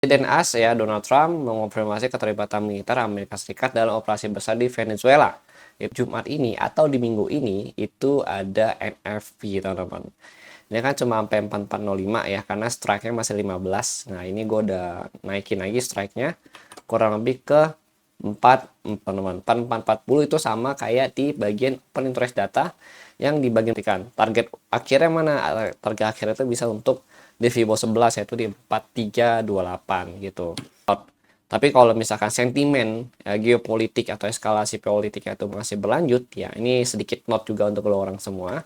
Presiden AS ya Donald Trump mengonfirmasi keterlibatan militer Amerika Serikat dalam operasi besar di Venezuela. Jumat ini atau di minggu ini itu ada NFP teman-teman. Ini kan cuma sampai 4405 ya karena strike-nya masih 15. Nah ini gue udah naikin lagi strike-nya kurang lebih ke 4 teman-teman. 4440 itu sama kayak di bagian open interest data yang dibagian target akhirnya mana? Target akhirnya itu bisa untuk di Vibo 11 yaitu di 4328 gitu. Tapi kalau misalkan sentimen geopolitik atau eskalasi politik itu masih berlanjut ya, ini sedikit note juga untuk lo orang semua.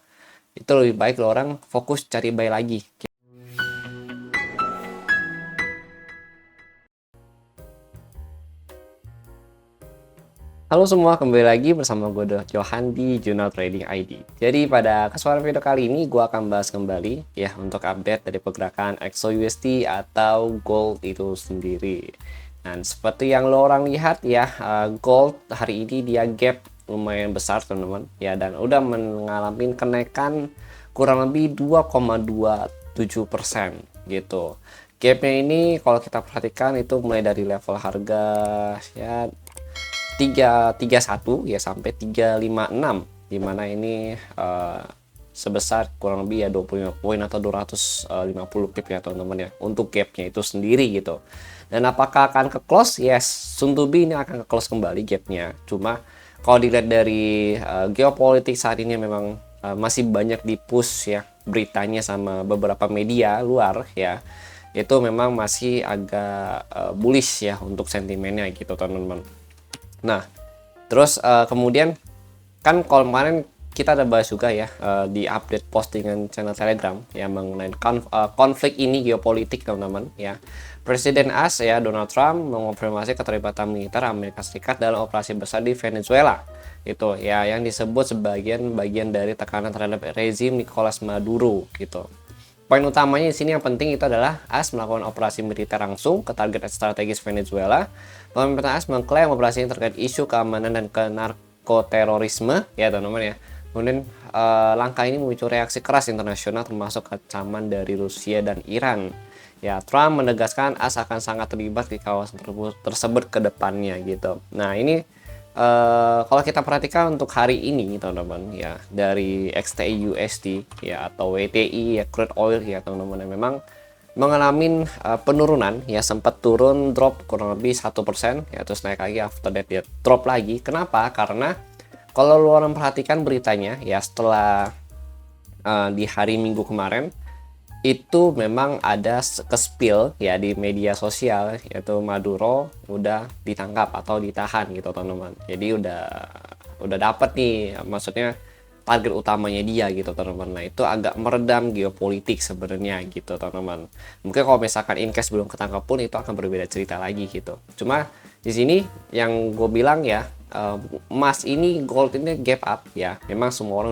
Itu lebih baik lo orang fokus cari buy lagi. Halo semua, kembali lagi bersama gue Johan di Jurnal Trading ID. Jadi pada kesempatan video kali ini gue akan bahas kembali ya untuk update dari pergerakan XOUSD atau gold itu sendiri. Dan seperti yang lo orang lihat ya, gold hari ini dia gap lumayan besar teman-teman ya, dan udah mengalami kenaikan kurang lebih 2,27% gitu. Gapnya ini kalau kita perhatikan itu mulai dari level harga ya 331 ya sampai 356, dimana ini sebesar kurang lebih ya 25 poin atau 250 pip ya teman-teman ya untuk gapnya itu sendiri gitu. Dan apakah akan ke close? Yes, soon to be ini akan ke close kembali gapnya. Cuma kalau dilihat dari geopolitik saat ini memang masih banyak di push ya beritanya sama beberapa media luar ya, itu memang masih agak bullish ya untuk sentimennya gitu teman-teman. Nah, terus kemudian kan kalau kemarin kita ada bahas juga ya di update postingan channel Telegram yang mengenai konflik ini geopolitik teman-teman ya. Presiden AS ya Donald Trump mengonfirmasi keterlibatan militer Amerika Serikat dalam operasi besar di Venezuela. Itu ya yang disebut sebagian bagian dari tekanan terhadap rezim Nicolas Maduro gitu. Poin utamanya di sini yang penting itu adalah AS melakukan operasi militer langsung ke target strategis Venezuela. Pemimpin AS mengklaim operasi ini terkait isu keamanan dan narkoterorisme ya teman-teman ya. Kemudian langkah ini memicu reaksi keras internasional termasuk kecaman dari Rusia dan Iran. Ya, Trump menegaskan AS akan sangat terlibat di kawasan tersebut ke depannya gitu. Nah, ini kalau kita perhatikan untuk hari ini teman-teman ya, dari XTI USD ya atau WTI ya crude oil ya teman-teman, memang mengalami penurunan ya, sempat turun drop kurang lebih 1% ya, terus naik lagi after that ya drop lagi. Kenapa? Karena kalau lu orang perhatikan beritanya ya setelah di hari Minggu kemarin itu memang ada ke-spill ya di media sosial, yaitu Maduro udah ditangkap atau ditahan gitu teman-teman. Jadi udah dapat nih, maksudnya target utamanya dia gitu teman-teman. Nah itu agak meredam geopolitik sebenarnya gitu teman-teman. Mungkin kalau misalkan in case belum ketangkap pun itu akan berbeda cerita lagi gitu. Cuma di sini yang gue bilang ya, emas ini, gold ini gap up ya. Memang semua orang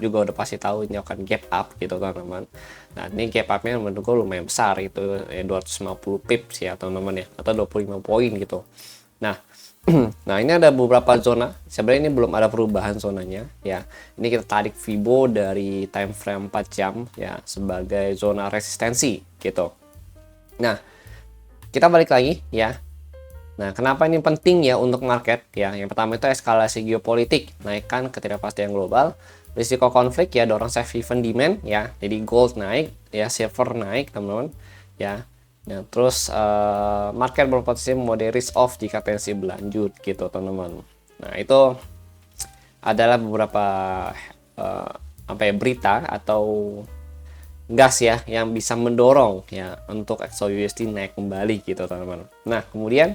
juga udah pasti tahu ini akan gap up gitu teman-teman. Nah ini gap upnya menurut gue lumayan besar, itu 250 pips ya teman-teman ya, atau 25 poin gitu. Nah nah ini ada beberapa zona, sebenarnya ini belum ada perubahan zonanya ya. Ini kita tarik Fibo dari time frame 4 jam ya sebagai zona resistensi gitu. Nah kita balik lagi ya. Nah, kenapa ini penting ya untuk market ya? Yang pertama itu eskalasi geopolitik, naikkan ketidakpastian global, risiko konflik ya dorong safe haven demand ya. Jadi gold naik ya, silver naik teman-teman ya. Nah, terus market berpotensi mode risk off jika tensi berlanjut gitu teman-teman. Nah, itu adalah beberapa apa ya, berita atau gas ya yang bisa mendorong ya untuk XOUSD naik kembali gitu teman-teman. Nah, kemudian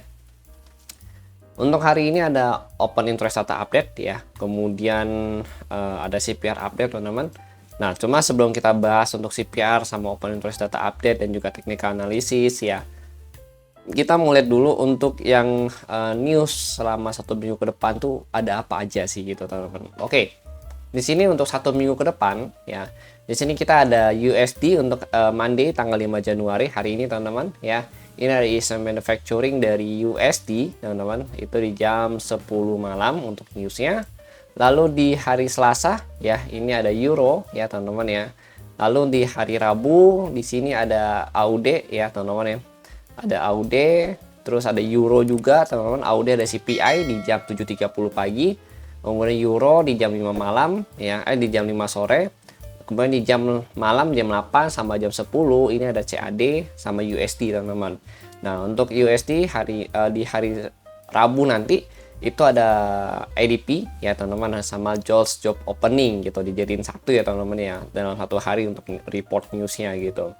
untuk hari ini ada open interest data update ya, kemudian ada CPR update teman-teman. Nah, cuma sebelum kita bahas untuk CPR sama open interest data update dan juga technical analysis ya, kita mau lihat dulu untuk yang news selama 1 minggu ke depan tuh ada apa aja sih gitu teman-teman. Oke, di sini untuk 1 minggu ke depan ya, di sini kita ada USD untuk Monday tanggal 5 Januari hari ini teman-teman ya. Ini ada ISM manufacturing dari USD teman-teman, itu di jam 10 malam untuk newsnya. Lalu di hari Selasa ya ini ada Euro ya teman-teman ya. Lalu di hari Rabu di sini ada AUD ya teman-teman ya. ada AUD, terus ada Euro juga teman-teman. AUD ada CPI di jam 7.30 pagi, kemudian Euro di jam 5 malam ya, di jam 5 sore. Kemudian di jam malam jam 8 sama jam 10 ini ada CAD sama USD teman-teman. Nah, untuk USD di hari Rabu nanti itu ada ADP ya teman-teman, sama JOLTS job opening gitu, dijadiin satu ya teman-teman ya, dalam satu hari untuk report newsnya gitu.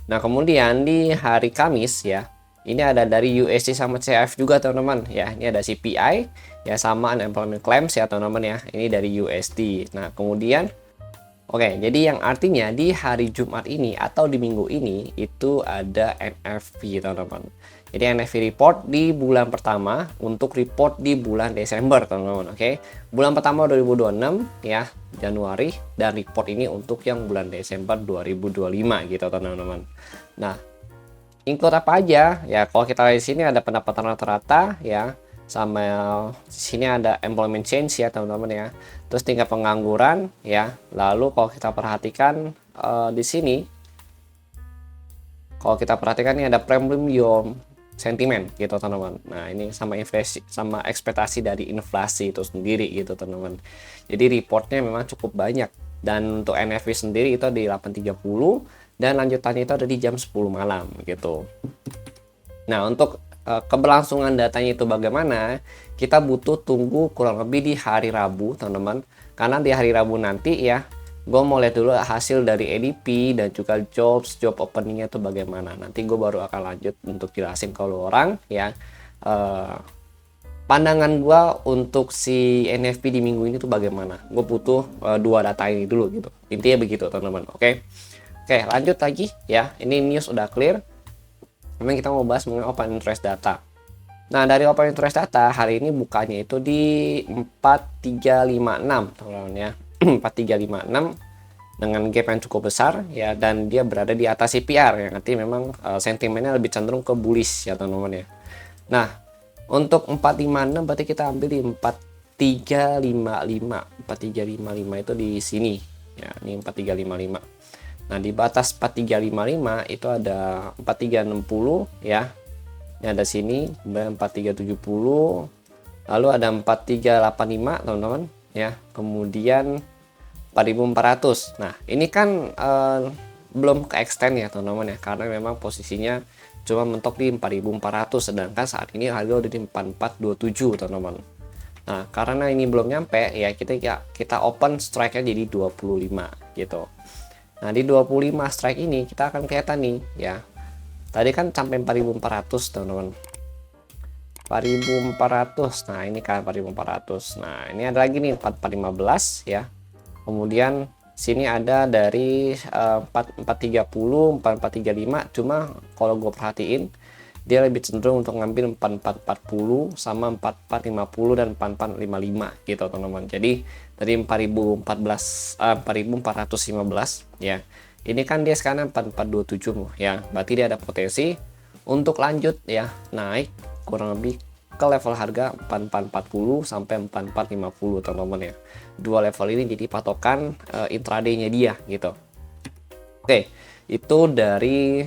Nah, kemudian di hari Kamis ya, ini ada dari USD sama CF juga teman-teman ya. Ini ada CPI ya sama unemployment claims ya teman-teman ya. Ini dari USD. Nah, kemudian oke, jadi yang artinya di hari Jumat ini atau di minggu ini itu ada NFP teman-teman. Jadi NFP report di bulan pertama untuk report di bulan Desember teman-teman. Oke, bulan pertama 2026 ya, Januari, dan report ini untuk yang bulan Desember 2025 gitu teman-teman. Nah, include apa aja ya? Kalau kita lihat di sini ada pendapatan rata-rata ya, sama di sini ada employment change ya teman-teman ya, terus tingkat pengangguran ya. Lalu kalau kita perhatikan di sini, kalau kita perhatikan ini ada premium sentimen gitu teman-teman. Nah, ini sama inflasi, sama ekspektasi dari inflasi itu sendiri gitu teman-teman. Jadi reportnya memang cukup banyak, dan untuk NFP sendiri itu di 8.30 dan lanjutannya itu ada di jam 10 malam gitu. Nah, untuk keberlangsungan datanya itu bagaimana, kita butuh tunggu kurang lebih di hari Rabu teman-teman, karena di hari Rabu nanti ya gue mau lihat dulu hasil dari ADP dan juga job openingnya itu bagaimana. Nanti gue baru akan lanjut untuk jelasin kalau orang ya pandangan gue untuk si NFP di minggu ini tuh bagaimana. Gue butuh dua data ini dulu gitu, intinya begitu teman-teman. Oke, lanjut lagi ya. Ini news udah clear. Memang kita mau bahas mengenai open interest data. Nah, dari open interest data hari ini bukanya itu di 4356 teman-teman ya. 4356 dengan gap yang cukup besar ya, dan dia berada di atas CPR yang nanti memang sentimennya lebih cenderung ke bullish ya teman-teman ya. Nah, untuk 456 berarti kita ambil di 4355. 4355 itu di sini ya, ini 4355. Nah, di batas 4355 itu ada 4360 ya. Ini ada sini 4370. Lalu ada 4385 teman-teman ya. Kemudian 4400. Nah, ini kan belum ke extend ya teman-teman ya, karena memang posisinya cuma mentok di 4400, sedangkan saat ini harga udah di 4427 teman-teman. Nah, karena ini belum nyampe ya, kita open strike-nya jadi 25 gitu. Nah, di 25 strike ini kita akan kelihatan nih ya. Tadi kan sampai 4400 teman-teman. 4400. Nah, ini kan 4400. Nah, ini ada lagi nih 4415 ya. Kemudian sini ada dari 4430, 4435, cuma kalau gue perhatiin dia lebih cenderung untuk ngambil 4440 sama 4450 dan 4455 gitu teman-teman. Jadi dari 4415 ya. Ini kan dia sekarang 4427 ya. Berarti dia ada potensi untuk lanjut ya, naik kurang lebih ke level harga 4440 sampai 4450 teman-teman ya. Dua level ini jadi patokan intraday-nya dia gitu. Oke, itu dari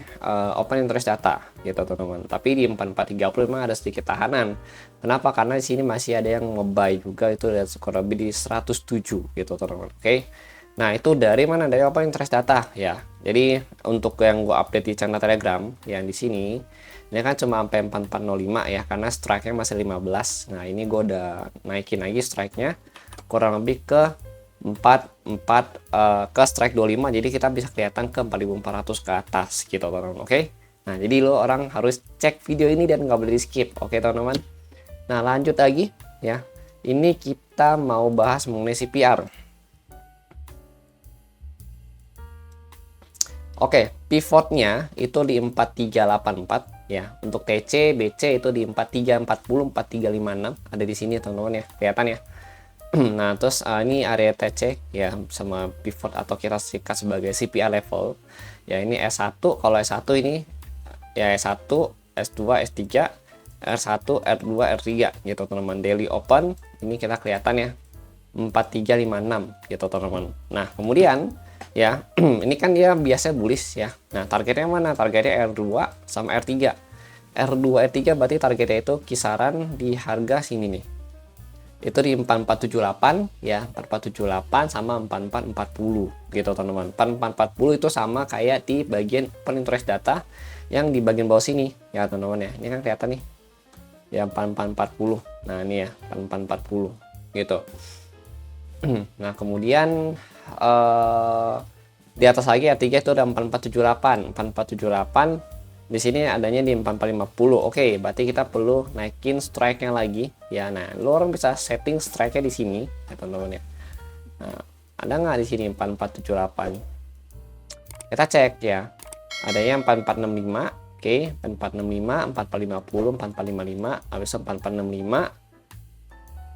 open interest data gitu teman-teman. Tapi di 4430 memang ada sedikit tahanan. Kenapa? Karena di sini masih ada yang nge-buy juga, itu ada kurang lebih di 107 gitu teman-teman. Oke. Nah, itu dari mana? Dari open interest data ya. Jadi untuk yang gue update di channel Telegram yang di sini, ini kan cuma sampai 4405 ya, karena strike-nya masih 15. Nah, ini gue udah naikin lagi strike-nya kurang lebih ke 44 ke strike 25, jadi kita bisa kelihatan ke 4400 ke atas gitu teman-teman. Oke. Nah, jadi lo orang harus cek video ini dan nggak boleh di skip. Oke teman-teman. Nah, lanjut lagi ya. Ini kita mau bahas mengenai CPR. Oke, pivotnya itu di 4384 ya. Untuk TC, BC itu di 4340, 4356 ada di sini teman-teman ya, kelihatan ya. Nah, terus ini area TC ya, sama pivot atau kita sikat sebagai CPR level. Ya, ini S1, kalau S1 ini ya S1, S2, S3, R1, R2, R3 gitu teman-teman. Daily open ini kita kelihatan ya 4356 gitu teman-teman. Nah, kemudian ya. Ini kan dia biasa bullish ya. Nah, targetnya mana? Targetnya R2 sama R3. R2 R3 berarti targetnya itu kisaran di harga sini nih. Itu di 4478 ya, 4478 sama 4440 gitu teman-teman. 4440 itu sama kayak di bagian open interest data yang di bagian bawah sini ya teman-teman ya. Ini kan kelihatan nih. Ya 4440. Nah, ini ya 4440 gitu. Nah, kemudian di atas lagi R3 itu ada 4478. 4478 di sini adanya di 4450. Oke, berarti kita perlu naikin strike-nya lagi ya. Nah, lo orang bisa setting strike-nya di sini ya teman-teman ya. Nah, ada nggak di sini 4478? Kita cek ya. Adanya 4465. Oke, 4465, 4450, 4455, habis 4465.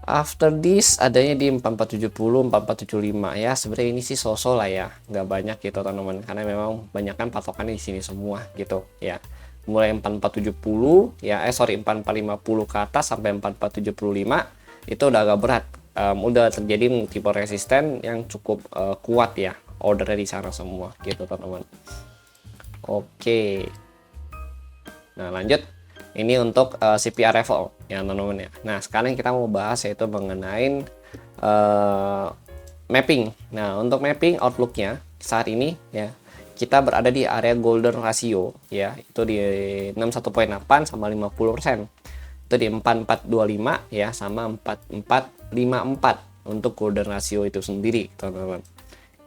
After this adanya di 4470, 4475 ya. Sebenarnya ini sih sosok lah ya, nggak banyak gitu teman-teman, karena memang banyak kan patokannya di sini semua gitu ya. Mulai 4470 ya, 4450 ke atas sampai 4475 itu udah agak berat. Udah terjadi multiple resisten yang cukup kuat ya, ordernya di sana semua gitu teman-teman. Oke. Nah, lanjut. Ini untuk CPR level ya teman-teman ya. Nah, sekarang kita mau bahas yaitu mengenai mapping. Nah, untuk mapping outlooknya saat ini ya, kita berada di area golden ratio ya, itu di 61.8 sama 50%. Itu di 4425 ya sama 4454 untuk golden ratio itu sendiri teman-teman.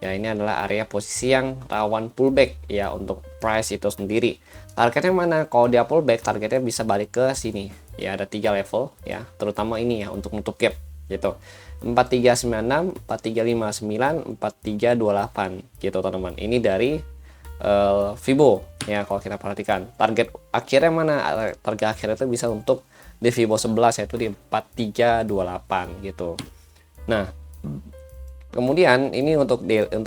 Ya, ini adalah area posisi yang rawan pullback ya untuk price itu sendiri. Targetnya mana? Kalau dia pullback, targetnya bisa balik ke sini. Ya, ada 3 level ya, terutama ini ya untuk nutup gap gitu. 4396, 4359, 4328 gitu teman-teman. Ini dari Fibo ya, kalau kita perhatikan. Target akhirnya mana? Target akhirnya itu bisa untuk di Fibo 11 yaitu di 4328 gitu. Nah, kemudian ini untuk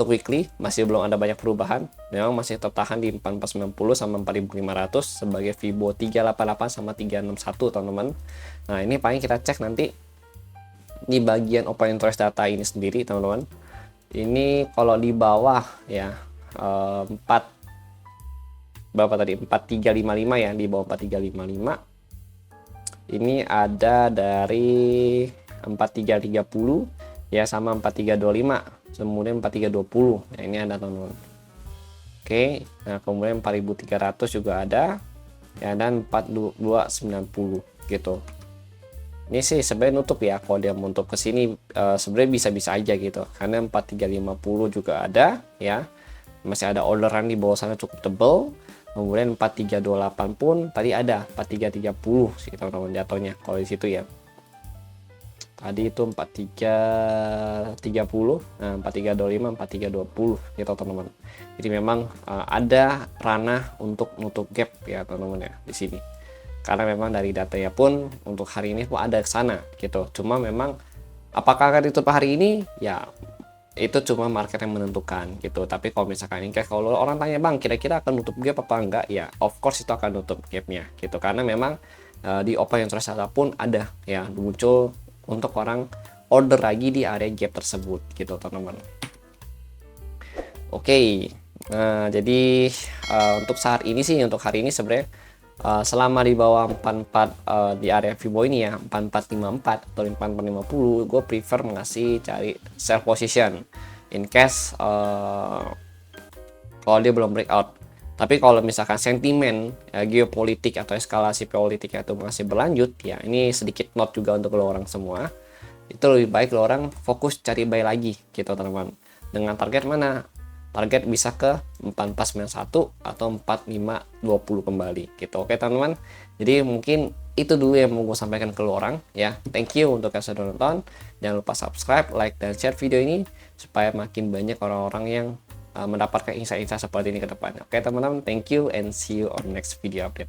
weekly masih belum ada banyak perubahan. Memang masih tertahan di 4490 sama 4500 sebagai Fibo 388 sama 361 teman-teman. Nah, ini paling kita cek nanti di bagian open interest data ini sendiri teman-teman. Ini kalau di bawah ya 4355 ya, di bawah 4355. Ini ada dari 4330 ya sama 4325, kemudian 4320. Nah, ini ada teman-teman. Oke, nah kemudian 4300 juga ada ya, dan 4290 gitu. Ini sih sebenarnya nutup ya, kalau dia nutup ke sini sebenarnya bisa-bisa aja gitu, karena 4350 juga ada ya, masih ada orderan di bawah sana cukup tebal. Kemudian 4328 pun tadi ada 4330 sih teman-teman jatuhnya kalau di situ ya. Tadi itu 4330, nah 4325, 4320 gitu teman-teman. Jadi memang ada ranah untuk nutup gap ya teman-teman ya di sini. Karena memang dari datanya pun untuk hari ini pun ada ke sana gitu. Cuma memang apakah akan ditutup hari ini? Ya itu cuma market yang menentukan gitu. Tapi kalau misalkan ini kayak kalau orang tanya, "Bang, kira-kira akan nutup gap apa enggak?" Ya, of course itu akan nutup gapnya gitu. Karena memang di open interest data pun ada ya muncul untuk orang order lagi di area gap tersebut gitu teman-teman. Oke, nah jadi untuk saat ini sih, untuk hari ini sebenarnya selama di bawah 44 di area Fibo ini ya, 4454 atau 4450, gue prefer mengasih cari sell position in case kalau dia belum breakout. Tapi kalau misalkan sentimen geopolitik atau eskalasi politik itu masih berlanjut ya, ini sedikit note juga untuk lo orang semua. Itu lebih baik lo orang fokus cari buy lagi gitu teman-teman. Dengan target mana? Target bisa ke 4491 atau 4520 kembali gitu. Oke teman-teman. Jadi mungkin itu dulu yang mau gue sampaikan ke lo orang ya. Thank you untuk yang sudah nonton. Jangan lupa subscribe, like, dan share video ini supaya makin banyak orang-orang yang mendapatkan insight-insight seperti ini ke depannya. Oke teman-teman, thank you and see you on next video update.